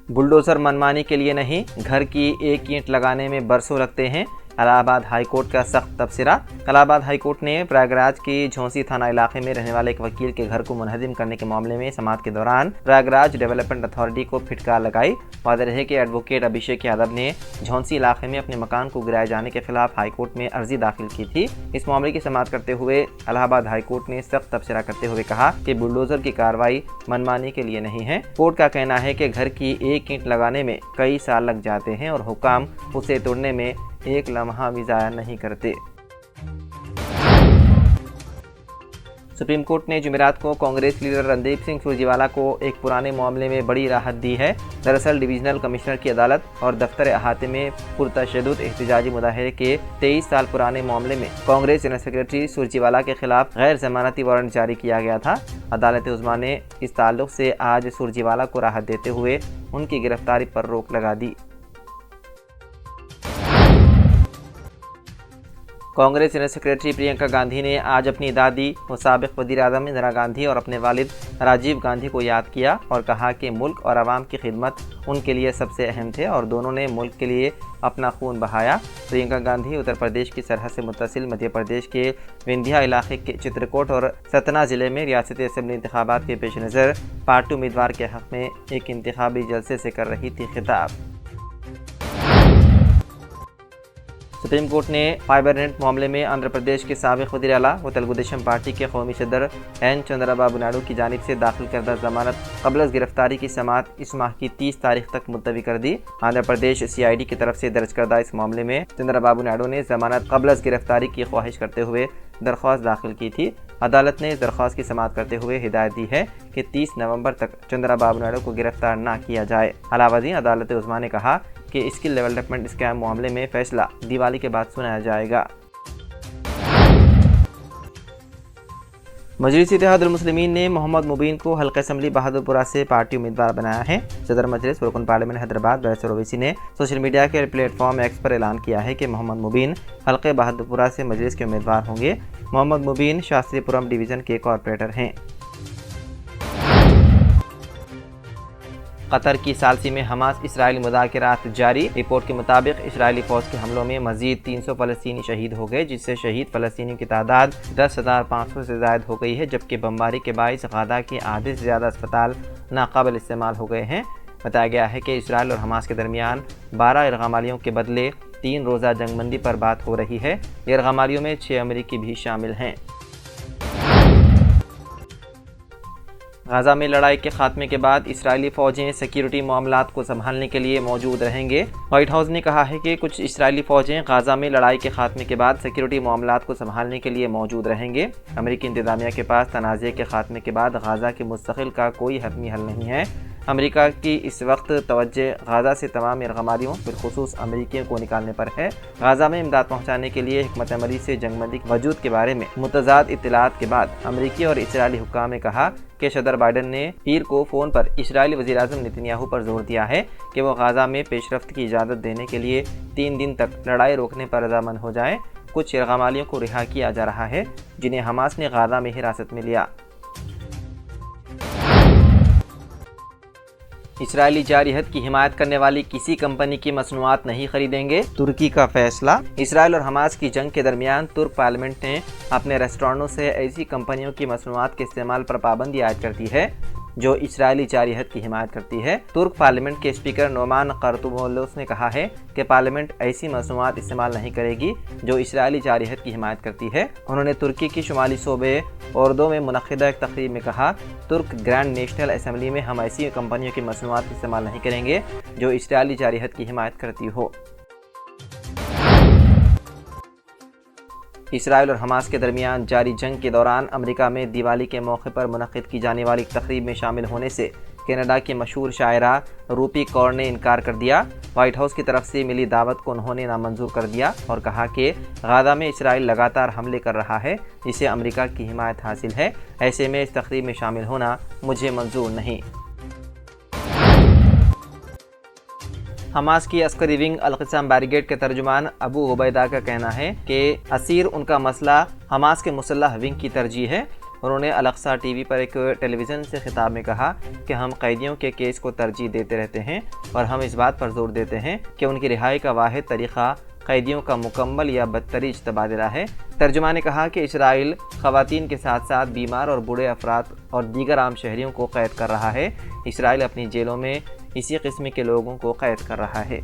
Bulldozer मनमानी के लिए नहीं, घर की एक ईंट लगाने में बरसों लगते हैं। इलाहाबाद हाई कोर्ट का सख्त तबसरा। इलाहाबाद हाई कोर्ट ने प्रयागराज की झोंसी थाना इलाके में रहने वाले एक वकील के घर को मुनहदिम करने के मामले में समाअत के दौरान प्रयागराज डेवलपमेंट अथॉरिटी को फिटकार लगाई। वाज़ेह रहे कि एडवोकेट अभिषेक यादव ने झोंसी इलाके में अपने मकान को गिराए जाने के खिलाफ हाई कोर्ट में अर्जी दाखिल की थी। इस मामले की समाअत करते हुए इलाहाबाद हाई कोर्ट ने सख्त तबसरा करते हुए कहा कि बुलडोजर की कार्रवाई मनमानी के लिए नहीं है। कोर्ट का कहना है कि घर की एक ईंट लगाने में कई साल लग जाते हैं और हुक्काम उसे तोड़ने में एक लम्हा भी ज़ाया नहीं करते। सुप्रीम कोर्ट ने जुमेरात को कांग्रेस लीडर रणदीप सिंह सुरजेवाला को एक पुराने मामले में बड़ी राहत दी है। दरअसल डिवीजनल कमिश्नर की अदालत और दफ्तर अहाते में पुरतशद्दुद एहतजाजी मुजाहरे के 23 साल पुराने मामले में कांग्रेस जनरल सेक्रेटरी सुरजेवाला के खिलाफ गैर जमानती वारंट जारी किया गया था। अदालत उज़्मा ने इस ताल्लुक से आज सुरजेवाला को राहत देते हुए उनकी गिरफ्तारी पर रोक लगा दी। कांग्रेस जनरल सेक्रेटरी प्रियंका गांधी ने आज अपनी दादी व साबिक़ वज़ीर आज़म इंदिरा गांधी और अपने वालिद राजीव गांधी को याद किया और कहा कि मुल्क और आवाम की खिदमत उनके लिए सबसे अहम थे और दोनों ने मुल्क के लिए अपना खून बहाया। प्रियंका गांधी उत्तर प्रदेश की सरहद से मुत्तसिल मध्य प्रदेश के विंध्या इलाके के चित्रकूट और सतना ज़िले में रियासती असेंबली इंतखाबात के पेश नज़र पार्टी उम्मीदवार के हक़ में एक इंतखाबी जलसे से कर रही थी खिताब। सुप्रीम कोर्ट ने फाइबरनेट मामले में आंध्र प्रदेश के साबिक़ वज़ीर आला व तेलुगु देशम पार्टी के कौमी सदर एन चंद्रबाबू नायडू की जानिब से दाखिल करदा ज़मानत क़ब्ल गिरफ्तारी की समाअत इस माह की 30 तारीख तक मुलतवी कर दी। आंध्र प्रदेश CID की तरफ से दर्ज करदा इस मामले में चंद्रबाबू नायडू ने ज़मानत क़ब्ल गिरफ्तारी की ख्वाहिश करते हुए दरख्वास्त दाखिल की थी। अदालत ने इस दरख्वास्त की समाअत करते हुए हिदायत दी है कि 30 नवंबर तक चंद्रबाबू नायडू को गिरफ्तार न किया जाए। अलावा अदालत उज़्मा ने कहा कि स्किल डेवलपमेंट स्कैम मामले में फैसला दिवाली के बाद सुनाया जाएगा। मजलिस इत्तेहादुल मुस्लिमीन ने मोहम्मद मुबीन को हल्का असम्बली बहादुरपुरा से पार्टी उम्मीदवार बनाया है। सदर मजलिस रुकन पार्लियामेंट हैदराबाद बैरिस्टर ओवैसी ने सोशल मीडिया के प्लेटफॉर्म एक्स पर ऐलान किया है कि मोहम्मद मुबीन हल्के बहादुरपुरा से मजलिस के उम्मीदवार होंगे। मोहम्मद मुबीन शास्त्रीपुरम डिवीज़न के कॉरपोरेटर हैं। कतर की सालसी में हमास इसराइली मुज़ाकरात जारी। रिपोर्ट के मुताबिक इसराइली फ़ौज के हमलों में मज़ीद 300 फ़लस्तीनी शहीद हो गए, जिससे शहीद फ़लस्तीनियों की तादाद 10,500 से ज़ायद हो गई है, जबकि बमबारी के बाइस गाज़ा के आधे से ज़्यादा अस्पताल नाकाबिल इस्तेमाल हो गए हैं। बताया गया है कि इसराइल और हमास के दरमियान 12 यरग़मालियों के बदले 3 रोज़ा जंगबंदी पर बात हो रही है। यरग़मालियों में 6 अमरीकी भी शामिल हैं। गाज़ा में लड़ाई के खात्मे के बाद इसराइली फ़ौजें सिक्योरिटी मामलात को संभालने के लिए मौजूद रहेंगे। व्हाइट हाउस ने कहा है कि कुछ इसराइली फ़ौजें गाज़ा में लड़ाई के खात्मे के बाद सिक्योरिटी मामलात को संभालने के लिए मौजूद रहेंगे। अमेरिकी इंतज़ामिया के पास तनाज़े के खात्मे के बाद गाज़ा के मुस्तकिल का कोई हतमी हल नहीं है। अमेरिका की इस वक्त तवज्जो गाज़ा से तमाम यरग़मालियों बिलखुसूस अमेरिकियों को निकालने पर है। गाज़ा में इमदाद पहुँचाने के लिए हिकमत अमली से जंगबंदी के वजूद के बारे में मुतज़ाद इत्तलात के बाद अमेरिकी और इसराइली हुक्काम ने कहा कि सदर बाइडन ने पीर को फ़ोन पर इसराइली वज़ीर आज़म नेतन्याहू पर जोर दिया है कि वो गाज़ा में पेशरफ्त की इजाज़त देने के लिए 3 दिन तक लड़ाई रोकने पर रज़ामंद हो जाएँ। कुछ यरग़मालियों को रिहा किया जा रहा है जिन्हें हमास ने गाज़ा में हिरासत में लिया। इसराइली जारहत की हिमायत करने वाली किसी कंपनी की मसनूआत नहीं खरीदेंगे, तुर्की का फैसला। इसराइल और हमास की जंग के दरमियान तुर्क पार्लियामेंट ने अपने रेस्टोरेंटों से ऐसी कंपनियों की मसनूआत के इस्तेमाल पर पाबंदी आयद कर दी है जो इसराइली जारहत की हिमायत करती है। तुर्क पार्लियामेंट के स्पीकर नोमान कर्तुबोलोस ने कहा है कि पार्लियामेंट ऐसी मसनूआत इस्तेमाल नहीं करेगी जो इसराइली जारहत की हिमायत करती है। उन्होंने तुर्की की शुमाली सूबे ओर्दो में मुनक़िदा एक तक़रीब में कहा, तुर्क ग्रैंड नेशनल असम्बली में हम ऐसी कंपनियों की मसनूआत इस्तेमाल नहीं करेंगे जो इसराइली जारहत की हिमायत करती हो। इसराइल और हमास के दरमियान जारी जंग के दौरान अमेरिका में दिवाली के मौके पर मुनक़िद की जाने वाली तक़रीब में शामिल होने से कनाडा की मशहूर शायरा रूपी कौर ने इनकार कर दिया। व्हाइट हाउस की तरफ से मिली दावत को उन्होंने नामंजूर कर दिया और कहा कि गाज़ा में इसराइल लगातार हमले कर रहा है, इसे अमेरिका की हिमायत हासिल है, ऐसे में इस तक़रीब में शामिल होना मुझे मंजूर नहीं। हमास की अस्करी विंग अल-क़िस्साम ब्रिगेड के तर्जुमान अबू उबैदा का कहना है कि असीर उनका मसला हमास के मुसल्लह विंग की तरजीह है। انہوں نے الاقصی ٹی وی پر ایک ٹیلی ویژن سے خطاب میں کہا کہ ہم قیدیوں کے کیس کو ترجیح دیتے رہتے ہیں اور ہم اس بات پر زور دیتے ہیں کہ ان کی رہائی کا واحد طریقہ قیدیوں کا مکمل یا بدتریج تبادلہ ہے۔ ترجمان نے کہا کہ اسرائیل خواتین کے ساتھ ساتھ بیمار اور بوڑھے افراد اور دیگر عام شہریوں کو قید کر رہا ہے۔ اسرائیل اپنی جیلوں میں اسی قسم کے لوگوں کو قید کر رہا ہے۔